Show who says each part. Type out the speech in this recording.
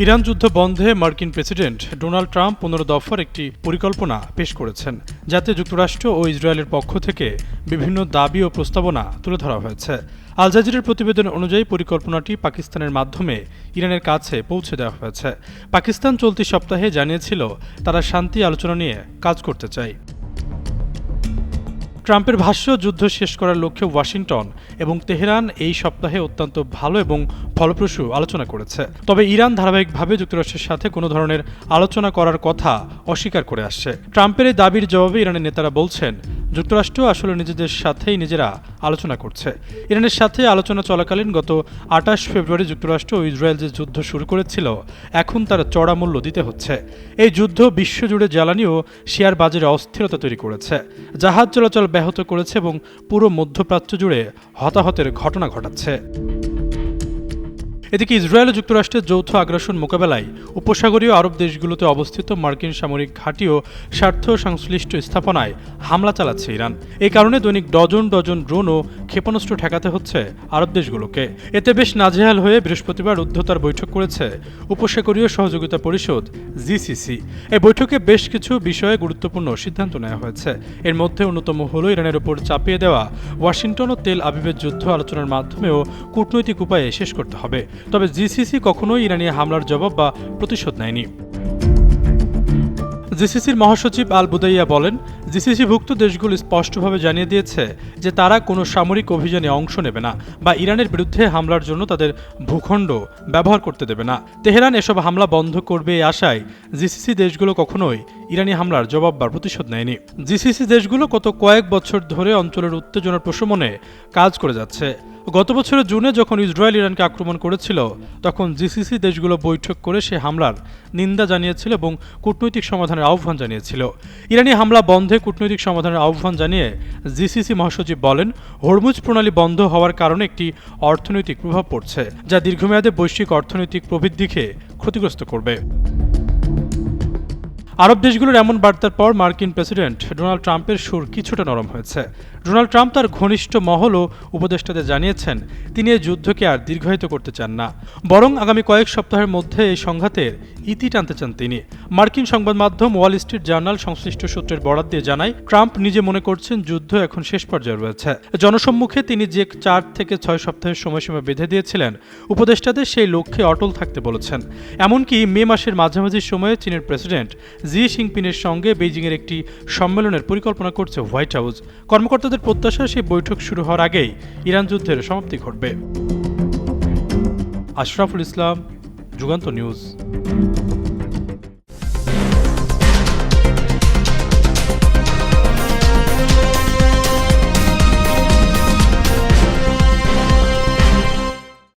Speaker 1: Iran যুদ্ধ বন্ধে মার্কিন প্রেসিডেন্ট ডোনাল্ড ট্রাম্প ১৫ দফার একটি পরিকল্পনা পেশ করেছেন, যাতে যুক্তরাষ্ট্র ও ইসরায়েলের পক্ষ থেকে বিভিন্ন দাবি ও প্রস্তাবনা তুলে ধরা হয়েছে। আল জাজিরার প্রতিবেদন অনুযায়ী পরিকল্পনাটি পাকিস্তানের মাধ্যমে ইরানের কাছে পৌঁছে দেওয়া হয়েছে। পাকিস্তান চলতি সপ্তাহে জানিয়েছিল তারা শান্তি আলোচনা নিয়ে কাজ করতে চায়। ট্রাম্পের ভাষ্য, যুদ্ধ শেষ করার লক্ষ্যে ওয়াশিংটন এবং তেহরান এই সপ্তাহে অত্যন্ত ভালো এবং ফলপ্রসূ আলোচনা করেছে। তবে ইরান ধারাবাহিকভাবে যুক্তরাষ্ট্রের সাথে কোনো ধরনের আলোচনা করার কথা অস্বীকার করে আসছে। ট্রাম্পের এই দাবির জবাবে ইরানের নেতারা বলছেন, যুক্তরাষ্ট্র আসলে নিজেদের সাথেই নিজেরা আলোচনা করছে। ইরানের সাথে আলোচনা চলাকালীন গত ২৮ ফেব্রুয়ারি যুক্তরাষ্ট্র ও ইসরায়েল যে যুদ্ধ শুরু করেছিল, এখন তার চড়া মূল্য দিতে হচ্ছে। এই যুদ্ধ বিশ্বজুড়ে জ্বালানি ও শেয়ার বাজারে অস্থিরতা তৈরি করেছে, জাহাজ চলাচল ব্যাহত করেছে এবং পুরো মধ্যপ্রাচ্য জুড়ে হতাহতের ঘটনা ঘটাচ্ছে। এদিকে ইসরায়েল ও যুক্তরাষ্ট্রের যৌথ আগ্রাসন মোকাবেলায় উপসাগরীয় আরব দেশগুলোতে অবস্থিত মার্কিন সামরিক ঘাঁটি ও স্বার্থ সংশ্লিষ্ট স্থাপনায় হামলা চালাচ্ছে ইরান। এই কারণে দৈনিক ডজন ডজন ড্রোন ও ক্ষেপণাস্ত্র ঠেকাতে হচ্ছে আরব দেশগুলোকে। এতে বেশ নাজেহাল হয়ে বৃহস্পতিবার রুদ্ধতার বৈঠক করেছে উপসাগরীয় সহযোগিতা পরিষদ জিসিসি। এই বৈঠকে বেশ কিছু বিষয়ে গুরুত্বপূর্ণ সিদ্ধান্ত নেওয়া হয়েছে। এর মধ্যে অন্যতম হল ইরানের উপর চাপিয়ে দেওয়া ওয়াশিংটন ও তেল আবিবের যুদ্ধ আলোচনার মাধ্যমেও কূটনৈতিক উপায়ে শেষ করতে হবে। তবে জিসিসি কখনোই ইরানি হামলার জবাব বা প্রতিশোধ নেয়নি। জিসিসির মহাসচিব আল বুদাইয়া বলেন, জিসিসিভুক্ত দেশগুলো স্পষ্টভাবে জানিয়ে দিয়েছে যে তারা কোনো সামরিক অভিযানে অংশ নেবে না বা ইরানের বিরুদ্ধে হামলার জন্য তাদের ভূখণ্ড ব্যবহার করতে দেবে না। তেহরান এসব হামলা বন্ধ করবে এই আশায় জিসিসি দেশগুলো কখনোই ইরানি হামলার জবাব বা প্রতিশোধ নেয়নি। জিসিসি দেশগুলো গত কয়েক বছর ধরে অঞ্চলের উত্তেজনার প্রশমনে কাজ করে যাচ্ছে। গত বছরের জুনে যখন ইসরায়েল ইরানকে আক্রমণ করেছিল, তখন জিসিসি দেশগুলো বৈঠক করে সে হামলার নিন্দা জানিয়েছিল এবং কূটনৈতিক সমাধানের আহ্বান জানিয়েছিল। ইরানি হামলা বন্ধে কূটনৈতিক সমাধানের আহ্বান জানিয়ে জিসিসি মহাসচিব বলেন, হরমুজ প্রণালী বন্ধ হওয়ার কারণে একটি অর্থনৈতিক প্রভাব পড়ছে, যা দীর্ঘমেয়াদে বৈশ্বিক অর্থনৈতিক প্রবৃদ্ধিকে ক্ষতিগ্রস্ত করবে। আরব দেশগুলোর এমন বার্তার পর মার্কিন প্রেসিডেন্ট ডোনাল্ড ট্রাম্পের সুর কিছুটা নরম হয়েছে। ডোনাল্ড ট্রাম্প তার ঘনিষ্ঠ মহল ও উপদেষ্টাদের জানিয়েছেন, তিনি এই যুদ্ধকে আর দীর্ঘায়িত করতে চান না, বরং আগামী কয়েক সপ্তাহের মধ্যে এই সংঘাতের ইতি টানতে চান তিনি। মার্কিন সংবাদ মাধ্যম ওয়াল স্ট্রিট জার্নাল সংশ্লিষ্ট সূত্রের বরাত দিয়ে জানায়, ট্রাম্প নিজে মনে করছেন যুদ্ধ এখন শেষ পর্যায়ে রয়েছে। জনসম্মুখে তিনি যে ৪ থেকে ৬ সপ্তাহের সময়সীমা বেঁধে দিয়েছিলেন, উপদেষ্টাদের সেই লক্ষ্যে অটল থাকতে বলেছেন। এমনকি মে মাসের মাঝামাঝি সময়ে চীনের প্রেসিডেন্ট জি জিনপিংয়ের সঙ্গে বেইজিংয়ের একটি সম্মেলনের পরিকল্পনা করছে হোয়াইট হাউস। কর্মকর্তাদের প্রত্যাশা, সেই বৈঠক শুরু হওয়ার আগেই ইরান যুদ্ধের সমাপ্তি ঘটবে। আশরাফুল ইসলাম, যুগান্তর নিউজ।